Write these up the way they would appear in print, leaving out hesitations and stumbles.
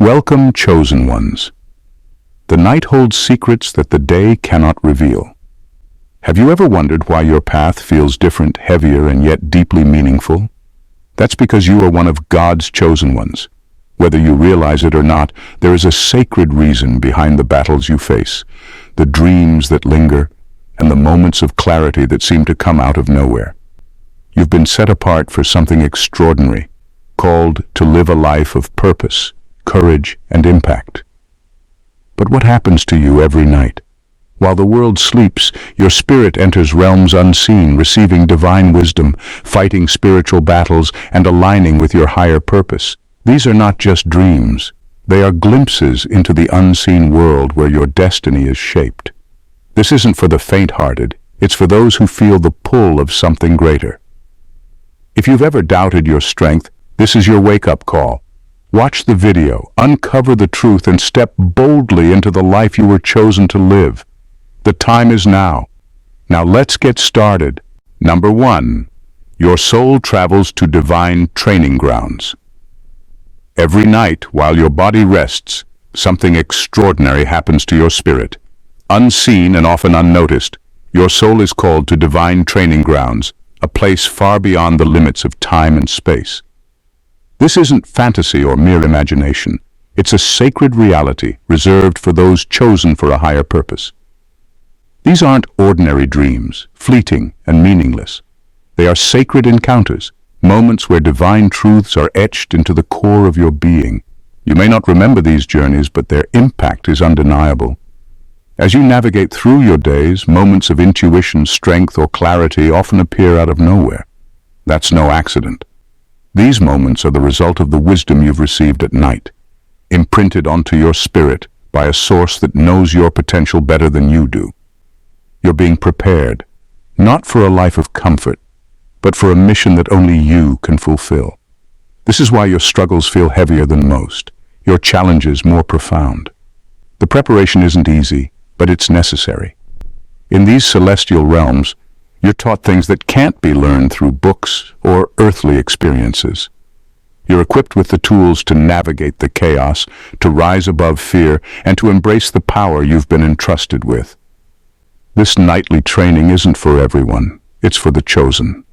Welcome, chosen ones. The night holds secrets that the day cannot reveal. Have you ever wondered why your path feels different, heavier, and yet deeply meaningful? That's because you are one of God's chosen ones. Whether you realize it or not, there is a sacred reason behind the battles you face, the dreams that linger, and the moments of clarity that seem to come out of nowhere. You've been set apart for something extraordinary, called to live a life of purpose, courage, and impact. But what happens to you every night? While the world sleeps, your spirit enters realms unseen, receiving divine wisdom, fighting spiritual battles, and aligning with your higher purpose. These are not just dreams. They are glimpses into the unseen world where your destiny is shaped. This isn't for the faint-hearted. It's for those who feel the pull of something greater. If you've ever doubted your strength, this is your wake-up call. Watch the video, uncover the truth, and step boldly into the life you were chosen to live. The time is now. Now let's get started. Number 1. Your soul travels to divine training grounds. Every night, while your body rests, something extraordinary happens to your spirit. Unseen and often unnoticed, your soul is called to divine training grounds, a place far beyond the limits of time and space. This isn't fantasy or mere imagination. It's a sacred reality reserved for those chosen for a higher purpose. These aren't ordinary dreams, fleeting and meaningless. They are sacred encounters, moments where divine truths are etched into the core of your being. You may not remember these journeys, but their impact is undeniable. As you navigate through your days, moments of intuition, strength, or clarity often appear out of nowhere. That's no accident. These moments are the result of the wisdom you've received at night, imprinted onto your spirit by a source that knows your potential better than you do. You're being prepared, not for a life of comfort, but for a mission that only you can fulfill. This is why your struggles feel heavier than most, your challenges more profound. The preparation isn't easy, but it's necessary. In these celestial realms, you're taught things that can't be learned through books or earthly experiences. You're equipped with the tools to navigate the chaos, to rise above fear, and to embrace the power you've been entrusted with. This nightly training isn't for everyone. It's for the chosen.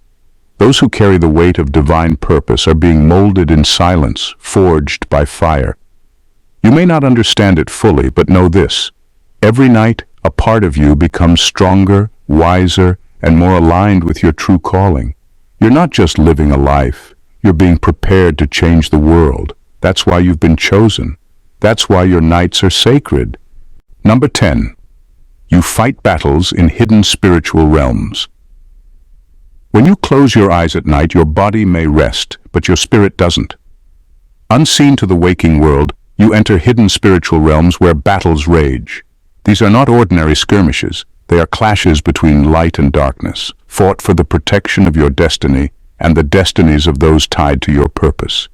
Those who carry the weight of divine purpose are being molded in silence, forged by fire. You may not understand it fully, but know this. Every night, a part of you becomes stronger, wiser, and more aligned with your true calling. You're not just living a life. You're being prepared to change the world. That's why you've been chosen. That's why your nights are sacred. Number 10. You fight battles in hidden spiritual realms. When you close your eyes at night, your body may rest, but your spirit doesn't. Unseen to the waking world, you enter hidden spiritual realms where battles rage. These are not ordinary skirmishes. They are clashes between light and darkness, fought for the protection of your destiny and the destinies of those tied to your purpose.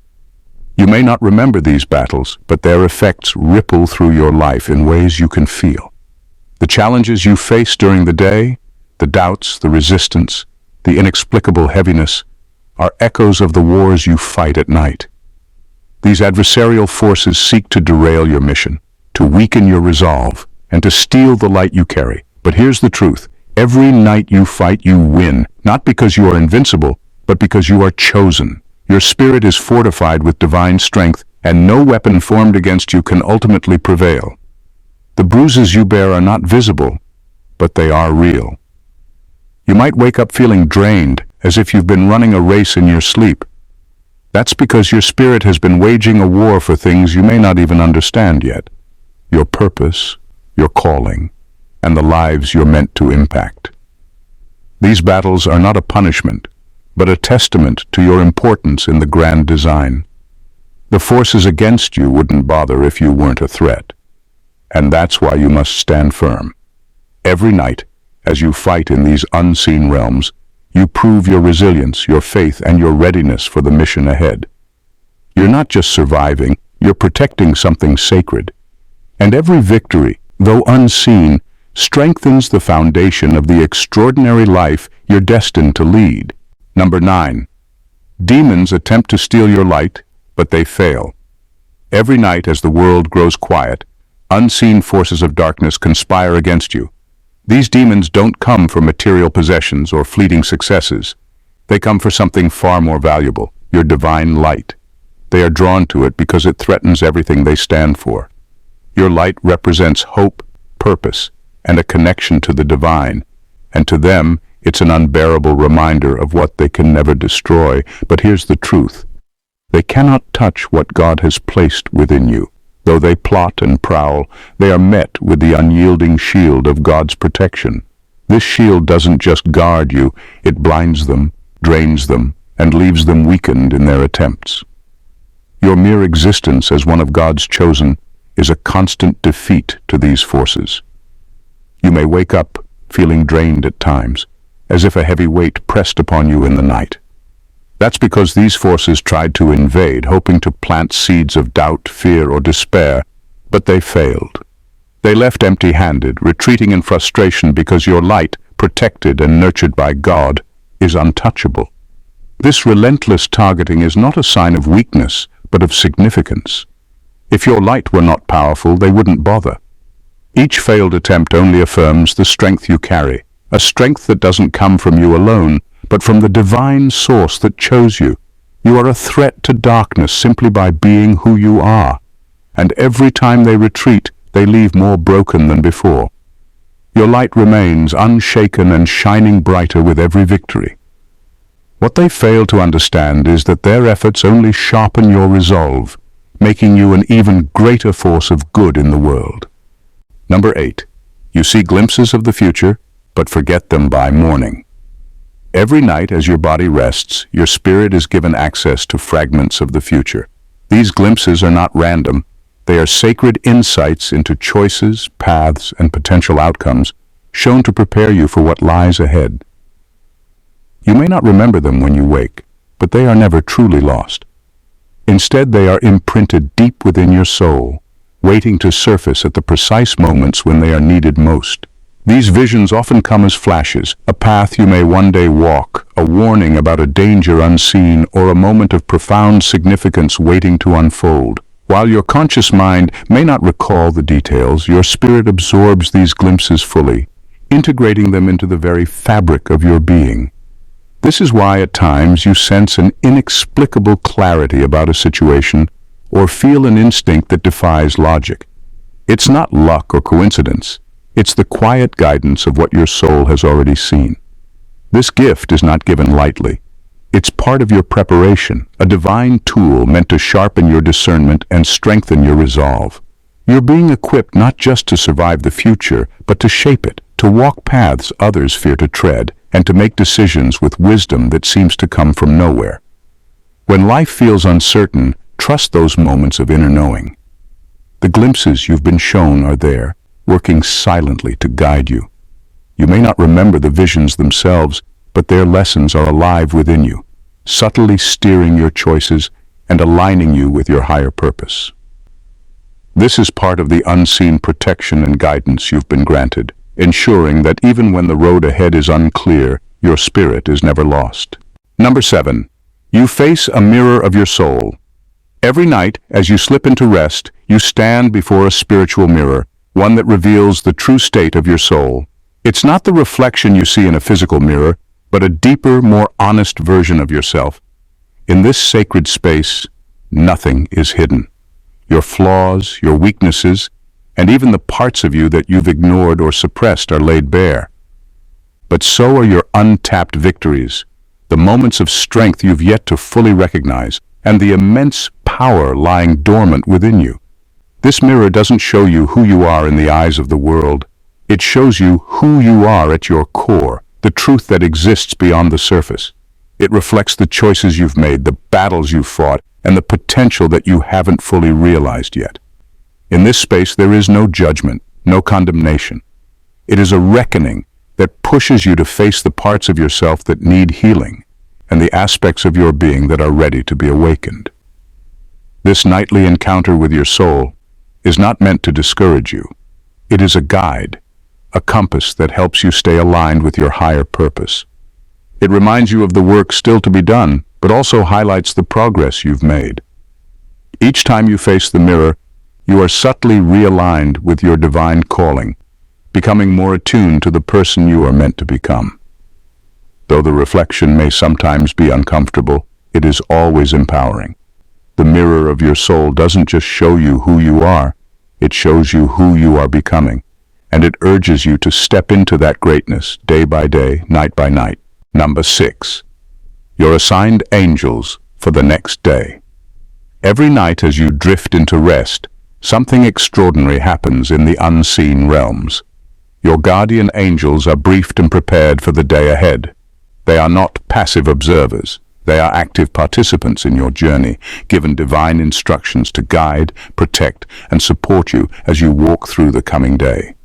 You may not remember these battles, but their effects ripple through your life in ways you can feel. The challenges you face during the day, the doubts, the resistance, the inexplicable heaviness, are echoes of the wars you fight at night. These adversarial forces seek to derail your mission, to weaken your resolve, and to steal the light you carry. But here's the truth. Every night you fight, you win, not because you are invincible, but because you are chosen. Your spirit is fortified with divine strength, and no weapon formed against you can ultimately prevail. The bruises you bear are not visible, but they are real. You might wake up feeling drained, as if you've been running a race in your sleep. That's because your spirit has been waging a war for things you may not even understand yet. Your purpose, your calling, and the lives you're meant to impact. These battles are not a punishment, but a testament to your importance in the grand design. The forces against you wouldn't bother if you weren't a threat. And that's why you must stand firm. Every night, as you fight in these unseen realms, you prove your resilience, your faith, and your readiness for the mission ahead. You're not just surviving, you're protecting something sacred. And every victory, though unseen, strengthens the foundation of the extraordinary life you're destined to lead. Number 9. Demons attempt to steal your light, but they fail. Every night as the world grows quiet, unseen forces of darkness conspire against you. These demons don't come for material possessions or fleeting successes. They come for something far more valuable, your divine light. They are drawn to it because it threatens everything they stand for. Your light represents hope, purpose, and a connection to the divine, and to them, it's an unbearable reminder of what they can never destroy. But here's the truth. They cannot touch what God has placed within you. Though they plot and prowl, they are met with the unyielding shield of God's protection. This shield doesn't just guard you, it blinds them, drains them, and leaves them weakened in their attempts. Your mere existence as one of God's chosen is a constant defeat to these forces. You may wake up feeling drained at times, as if a heavy weight pressed upon you in the night. That's because these forces tried to invade, hoping to plant seeds of doubt, fear, or despair, but they failed. They left empty-handed, retreating in frustration because your light, protected and nurtured by God, is untouchable. This relentless targeting is not a sign of weakness, but of significance. If your light were not powerful, they wouldn't bother. Each failed attempt only affirms the strength you carry, a strength that doesn't come from you alone, but from the divine source that chose you. You are a threat to darkness simply by being who you are, and every time they retreat, they leave more broken than before. Your light remains unshaken and shining brighter with every victory. What they fail to understand is that their efforts only sharpen your resolve, making you an even greater force of good in the world. Number 8. You see glimpses of the future, but forget them by morning. Every night as your body rests, your spirit is given access to fragments of the future. These glimpses are not random. They are sacred insights into choices, paths, and potential outcomes, shown to prepare you for what lies ahead. You may not remember them when you wake, but they are never truly lost. Instead, they are imprinted deep within your soul, waiting to surface at the precise moments when they are needed most. These visions often come as flashes, a path you may one day walk, a warning about a danger unseen, or a moment of profound significance waiting to unfold. While your conscious mind may not recall the details, your spirit absorbs these glimpses fully, integrating them into the very fabric of your being. This is why at times you sense an inexplicable clarity about a situation or feel an instinct that defies logic. It's not luck or coincidence. It's the quiet guidance of what your soul has already seen. This gift is not given lightly. It's part of your preparation, a divine tool meant to sharpen your discernment and strengthen your resolve. You're being equipped not just to survive the future, but to shape it, to walk paths others fear to tread, and to make decisions with wisdom that seems to come from nowhere. When life feels uncertain, trust those moments of inner knowing. The glimpses you've been shown are there, working silently to guide you. You may not remember the visions themselves, but their lessons are alive within you, subtly steering your choices and aligning you with your higher purpose. This is part of the unseen protection and guidance you've been granted, ensuring that even when the road ahead is unclear, your spirit is never lost. Number 7. You face a mirror of your soul. Every night, as you slip into rest, you stand before a spiritual mirror, one that reveals the true state of your soul. It's not the reflection you see in a physical mirror, but a deeper, more honest version of yourself. In this sacred space, nothing is hidden. Your flaws, your weaknesses, and even the parts of you that you've ignored or suppressed are laid bare. But so are your untapped victories, the moments of strength you've yet to fully recognize, and the immense power lying dormant within you. This mirror doesn't show you who you are in the eyes of the world. It shows you who you are at your core, the truth that exists beyond the surface. It reflects the choices you've made, the battles you've fought, and the potential that you haven't fully realized yet. In this space, there is no judgment, no condemnation. It is a reckoning that pushes you to face the parts of yourself that need healing and the aspects of your being that are ready to be awakened. This nightly encounter with your soul is not meant to discourage you. It is a guide, a compass that helps you stay aligned with your higher purpose. It reminds you of the work still to be done, but also highlights the progress you've made. Each time you face the mirror, you are subtly realigned with your divine calling, becoming more attuned to the person you are meant to become. Though the reflection may sometimes be uncomfortable, it is always empowering. The mirror of your soul doesn't just show you who you are, it shows you who you are becoming, and it urges you to step into that greatness day by day, night by night. Number 6. Your assigned angels for the next day. Every night as you drift into rest, something extraordinary happens in the unseen realms. Your guardian angels are briefed and prepared for the day ahead. They are not passive observers. They are active participants in your journey, given divine instructions to guide, protect, and support you as you walk through the coming day.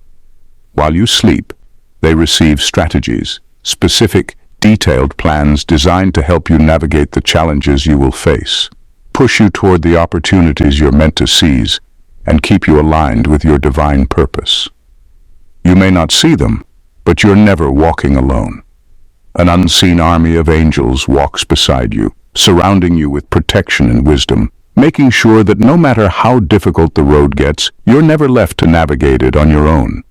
While you sleep, they receive strategies, specific, detailed plans designed to help you navigate the challenges you will face, push you toward the opportunities you're meant to seize, and keep you aligned with your divine purpose. You may not see them, but you're never walking alone. An unseen army of angels walks beside you, surrounding you with protection and wisdom, making sure that no matter how difficult the road gets, you're never left to navigate it on your own.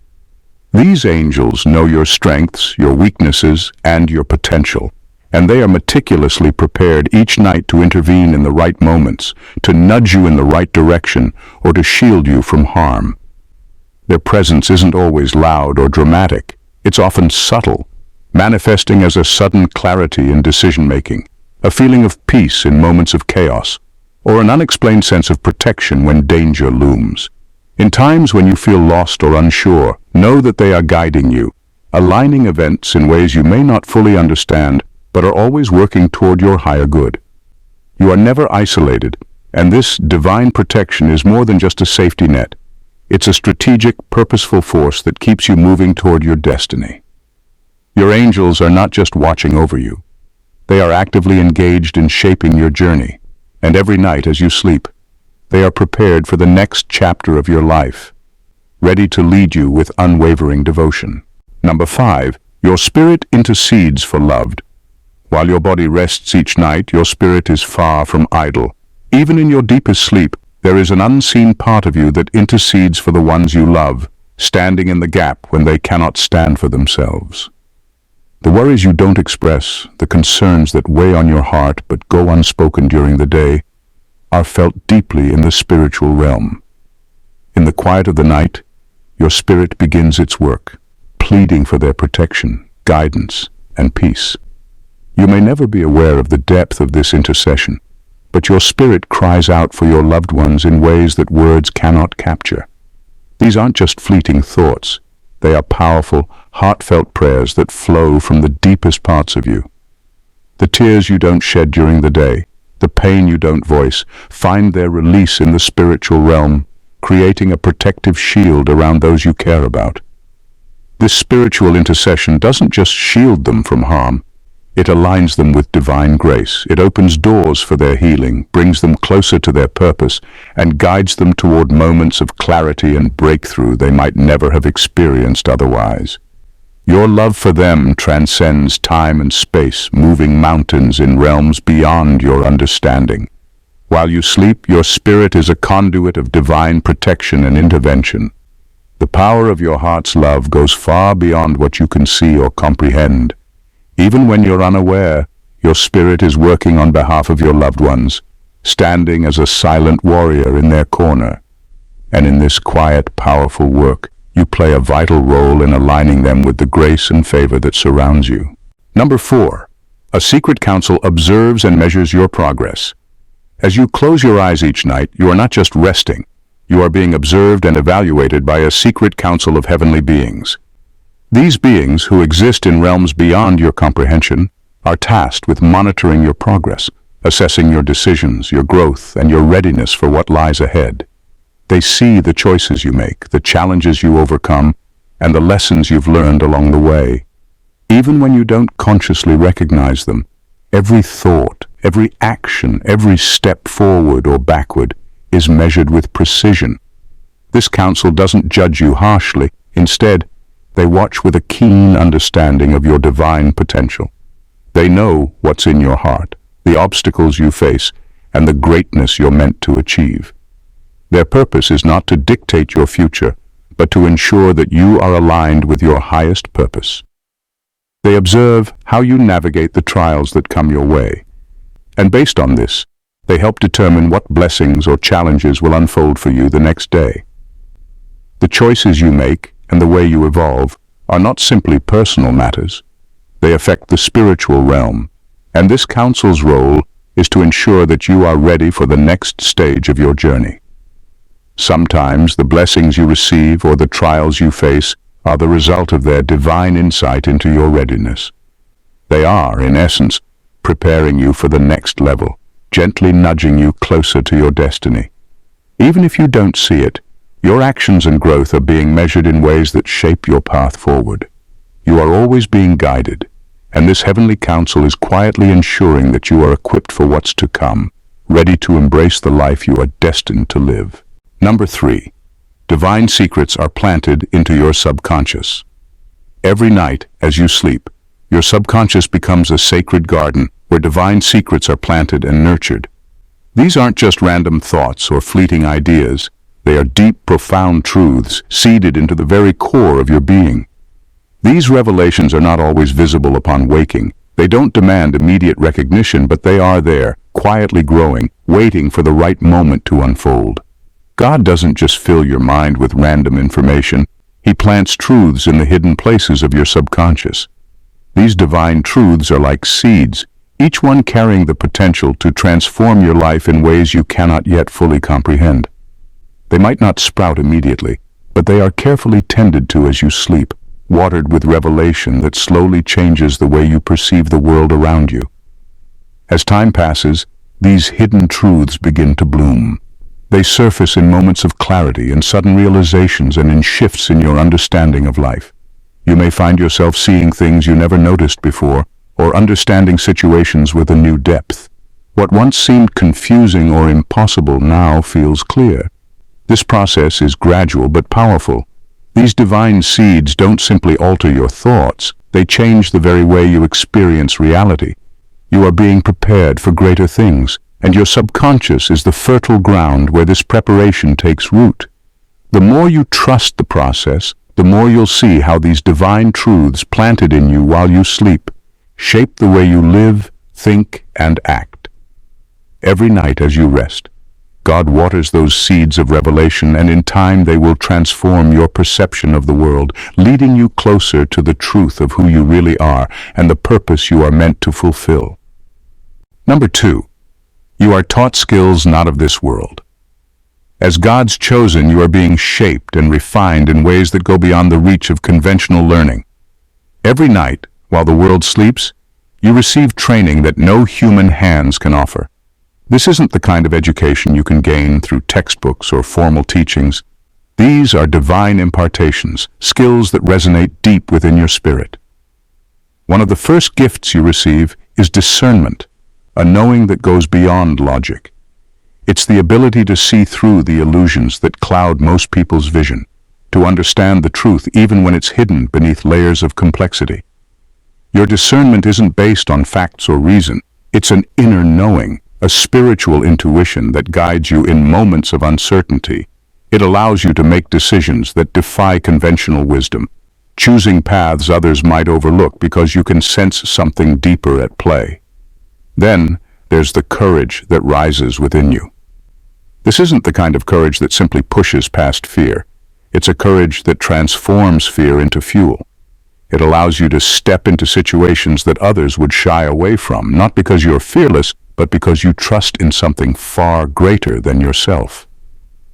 These angels know your strengths, your weaknesses, and your potential, and they are meticulously prepared each night to intervene in the right moments, to nudge you in the right direction, or to shield you from harm. Their presence isn't always loud or dramatic. It's often subtle, manifesting as a sudden clarity in decision-making, a feeling of peace in moments of chaos, or an unexplained sense of protection when danger looms. In times when you feel lost or unsure, know that they are guiding you, aligning events in ways you may not fully understand, but are always working toward your higher good. You are never isolated, and this divine protection is more than just a safety net. It's a strategic, purposeful force that keeps you moving toward your destiny. Your angels are not just watching over you. They are actively engaged in shaping your journey, and every night as you sleep, they are prepared for the next chapter of your life, ready to lead you with unwavering devotion. Number 5. Your spirit intercedes for loved. While your body rests each night, your spirit is far from idle. Even in your deepest sleep, there is an unseen part of you that intercedes for the ones you love, standing in the gap when they cannot stand for themselves. The worries you don't express, the concerns that weigh on your heart but go unspoken during the day, are felt deeply in the spiritual realm. In the quiet of the night, your spirit begins its work, pleading for their protection, guidance, and peace. You may never be aware of the depth of this intercession, but your spirit cries out for your loved ones in ways that words cannot capture. These aren't just fleeting thoughts. They are powerful, heartfelt prayers that flow from the deepest parts of you. The tears you don't shed during the day, the pain you don't voice, find their release in the spiritual realm, creating a protective shield around those you care about. This spiritual intercession doesn't just shield them from harm, it aligns them with divine grace. It opens doors for their healing, brings them closer to their purpose, and guides them toward moments of clarity and breakthrough they might never have experienced otherwise. Your love for them transcends time and space, moving mountains in realms beyond your understanding. While you sleep, your spirit is a conduit of divine protection and intervention. The power of your heart's love goes far beyond what you can see or comprehend. Even when you're unaware, your spirit is working on behalf of your loved ones, standing as a silent warrior in their corner. And in this quiet, powerful work, you play a vital role in aligning them with the grace and favor that surrounds you. Number 4. A secret council observes and measures your progress. As you close your eyes each night, you are not just resting. You are being observed and evaluated by a secret council of heavenly beings. These beings, who exist in realms beyond your comprehension, are tasked with monitoring your progress, assessing your decisions, your growth, and your readiness for what lies ahead. They see the choices you make, the challenges you overcome, and the lessons you've learned along the way. Even when you don't consciously recognize them, every thought, every action, every step forward or backward is measured with precision. This council doesn't judge you harshly. Instead, they watch with a keen understanding of your divine potential. They know what's in your heart, the obstacles you face, and the greatness you're meant to achieve. Their purpose is not to dictate your future, but to ensure that you are aligned with your highest purpose. They observe how you navigate the trials that come your way, and based on this, they help determine what blessings or challenges will unfold for you the next day. The choices you make and the way you evolve are not simply personal matters. They affect the spiritual realm, and this council's role is to ensure that you are ready for the next stage of your journey. Sometimes the blessings you receive or the trials you face are the result of their divine insight into your readiness. They are, in essence, preparing you for the next level, gently nudging you closer to your destiny. Even if you don't see it, your actions and growth are being measured in ways that shape your path forward. You are always being guided, and this heavenly council is quietly ensuring that you are equipped for what's to come, ready to embrace the life you are destined to live. Number 3. Divine secrets are planted into your subconscious. Every night, as you sleep, your subconscious becomes a sacred garden where divine secrets are planted and nurtured. These aren't just random thoughts or fleeting ideas. They are deep, profound truths seeded into the very core of your being. These revelations are not always visible upon waking. They don't demand immediate recognition, but they are there, quietly growing, waiting for the right moment to unfold. God doesn't just fill your mind with random information. He plants truths in the hidden places of your subconscious. These divine truths are like seeds, each one carrying the potential to transform your life in ways you cannot yet fully comprehend. They might not sprout immediately, but they are carefully tended to as you sleep, watered with revelation that slowly changes the way you perceive the world around you. As time passes, these hidden truths begin to bloom. They surface in moments of clarity and sudden realizations and in shifts in your understanding of life. You may find yourself seeing things you never noticed before, or understanding situations with a new depth. What once seemed confusing or impossible now feels clear. This process is gradual but powerful. These divine seeds don't simply alter your thoughts, they change the very way you experience reality. You are being prepared for greater things, and your subconscious is the fertile ground where this preparation takes root. The more you trust the process, the more you'll see how these divine truths planted in you while you sleep shape the way you live, think, and act. Every night as you rest, God waters those seeds of revelation, and in time they will transform your perception of the world, leading you closer to the truth of who you really are and the purpose you are meant to fulfill. Number 2. You are taught skills not of this world. As God's chosen, you are being shaped and refined in ways that go beyond the reach of conventional learning. Every night, while the world sleeps, you receive training that no human hands can offer. This isn't the kind of education you can gain through textbooks or formal teachings. These are divine impartations, skills that resonate deep within your spirit. One of the first gifts you receive is discernment, a knowing that goes beyond logic. It's the ability to see through the illusions that cloud most people's vision, to understand the truth even when it's hidden beneath layers of complexity. Your discernment isn't based on facts or reason. It's an inner knowing, a spiritual intuition that guides you in moments of uncertainty. It allows you to make decisions that defy conventional wisdom, choosing paths others might overlook because you can sense something deeper at play. Then, there's the courage that rises within you. This isn't the kind of courage that simply pushes past fear. It's a courage that transforms fear into fuel. It allows you to step into situations that others would shy away from, not because you're fearless, but because you trust in something far greater than yourself.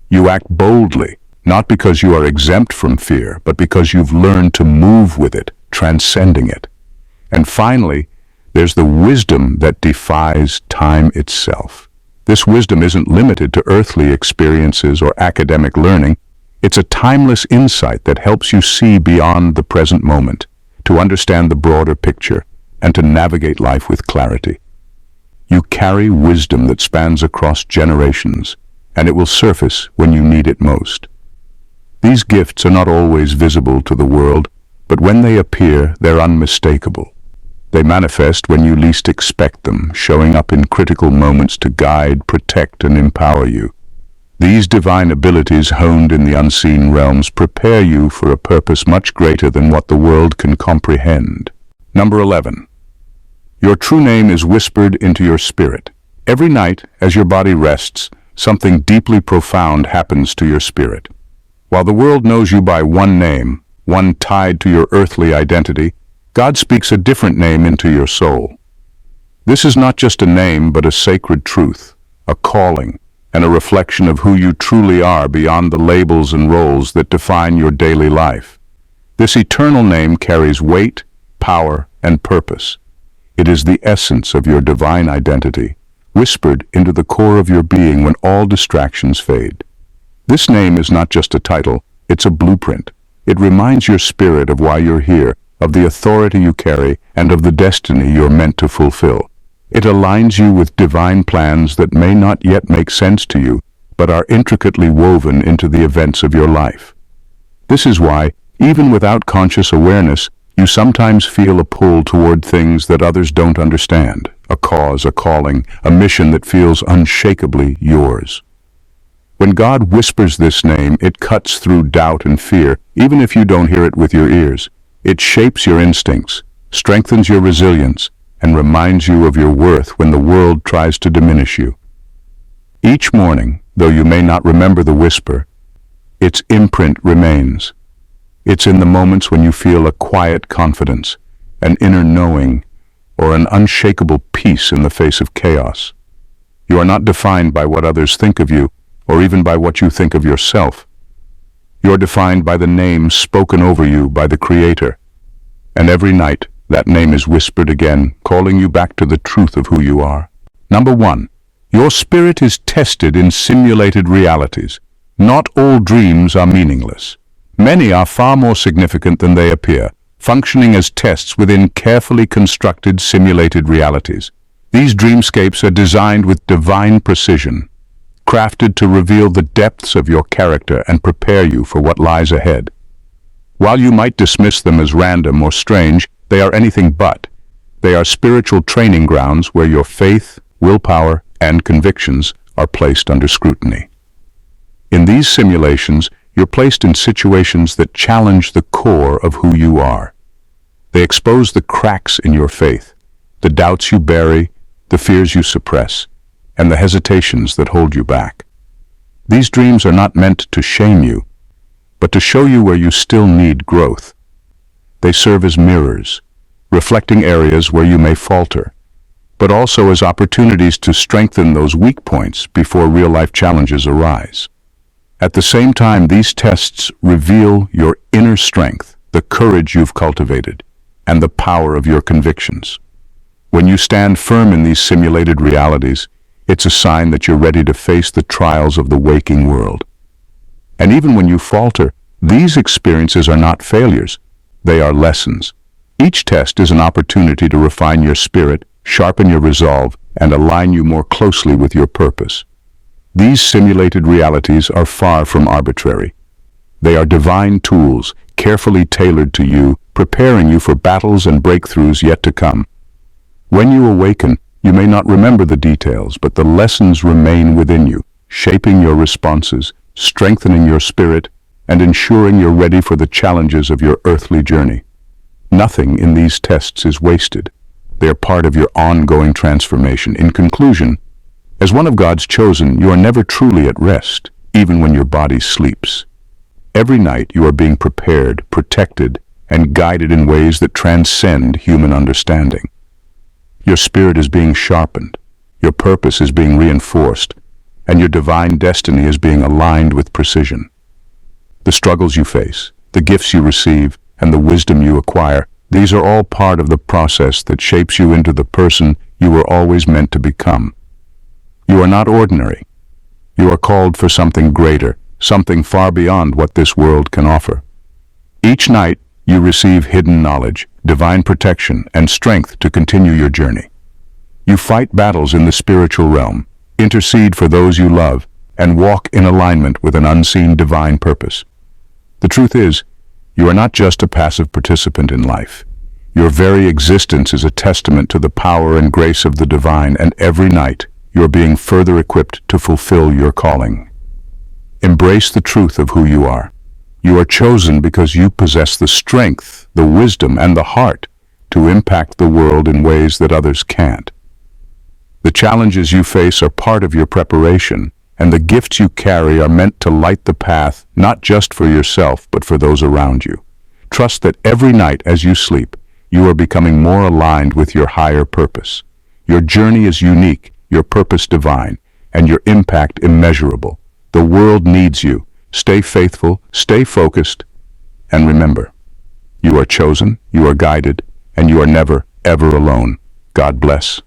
You act boldly, not because you are exempt from fear, but because you've learned to move with it, transcending it. And finally, there's the wisdom that defies time itself. This wisdom isn't limited to earthly experiences or academic learning. It's a timeless insight that helps you see beyond the present moment, to understand the broader picture, and to navigate life with clarity. You carry wisdom that spans across generations, and it will surface when you need it most. These gifts are not always visible to the world, but when they appear, they're unmistakable. They manifest when you least expect them, showing up in critical moments to guide, protect, and empower you. These divine abilities honed in the unseen realms prepare you for a purpose much greater than what the world can comprehend. Number 11. Your true name is whispered into your spirit. Every night, as your body rests, something deeply profound happens to your spirit. While the world knows you by one name, one tied to your earthly identity, God speaks a different name into your soul. This is not just a name, but a sacred truth, a calling, and a reflection of who you truly are beyond the labels and roles that define your daily life. This eternal name carries weight, power, and purpose. It is the essence of your divine identity, whispered into the core of your being when all distractions fade. This name is not just a title, it's a blueprint. It reminds your spirit of why you're here, of the authority you carry, and of the destiny you're meant to fulfill. It aligns you with divine plans that may not yet make sense to you, but are intricately woven into the events of your life. This is why, even without conscious awareness, you sometimes feel a pull toward things that others don't understand, a cause, a calling, a mission that feels unshakably yours. When God whispers this name, it cuts through doubt and fear, even if you don't hear it with your ears. It shapes your instincts, strengthens your resilience, and reminds you of your worth when the world tries to diminish you. Each morning, though you may not remember the whisper, its imprint remains. It's in the moments when you feel a quiet confidence, an inner knowing, or an unshakable peace in the face of chaos. You are not defined by what others think of you, or even by what you think of yourself. You are defined by the name spoken over you by the Creator. And every night, that name is whispered again, calling you back to the truth of who you are. Number 1. Your spirit is tested in simulated realities. Not all dreams are meaningless. Many are far more significant than they appear, functioning as tests within carefully constructed simulated realities. These dreamscapes are designed with divine precision, crafted to reveal the depths of your character and prepare you for what lies ahead. While you might dismiss them as random or strange, they are anything but. They are spiritual training grounds where your faith, willpower, and convictions are placed under scrutiny. In these simulations, you're placed in situations that challenge the core of who you are. They expose the cracks in your faith, the doubts you bury, the fears you suppress, and the hesitations that hold you back. These dreams are not meant to shame you, but to show you where you still need growth. They serve as mirrors, reflecting areas where you may falter, but also as opportunities to strengthen those weak points before real-life challenges arise. At the same time, these tests reveal your inner strength, the courage you've cultivated, and the power of your convictions. When you stand firm in these simulated realities, it's a sign that you're ready to face the trials of the waking world. And even when you falter, these experiences are not failures. They are lessons. Each test is an opportunity to refine your spirit, sharpen your resolve, and align you more closely with your purpose. These simulated realities are far from arbitrary. They are divine tools, carefully tailored to you, preparing you for battles and breakthroughs yet to come. When you awaken, you may not remember the details, but the lessons remain within you, shaping your responses, strengthening your spirit, and ensuring you're ready for the challenges of your earthly journey. Nothing in these tests is wasted. They are part of your ongoing transformation. In conclusion, as one of God's chosen, you are never truly at rest, even when your body sleeps. Every night you are being prepared, protected, and guided in ways that transcend human understanding. Your spirit is being sharpened, your purpose is being reinforced, and your divine destiny is being aligned with precision. The struggles you face, the gifts you receive, and the wisdom you acquire, these are all part of the process that shapes you into the person you were always meant to become. You are not ordinary. You are called for something greater, something far beyond what this world can offer. Each night, you receive hidden knowledge, divine protection, and strength to continue your journey. You fight battles in the spiritual realm, intercede for those you love, and walk in alignment with an unseen divine purpose. The truth is, you are not just a passive participant in life. Your very existence is a testament to the power and grace of the divine, and every night you're being further equipped to fulfill your calling. Embrace the truth of who you are. You are chosen because you possess the strength, the wisdom, and the heart to impact the world in ways that others can't. The challenges you face are part of your preparation, and the gifts you carry are meant to light the path not just for yourself but for those around you. Trust that every night as you sleep, you are becoming more aligned with your higher purpose. Your journey is unique, your purpose divine, and your impact immeasurable. The world needs you. Stay faithful, stay focused, and remember, you are chosen, you are guided, and you are never, ever alone. God bless.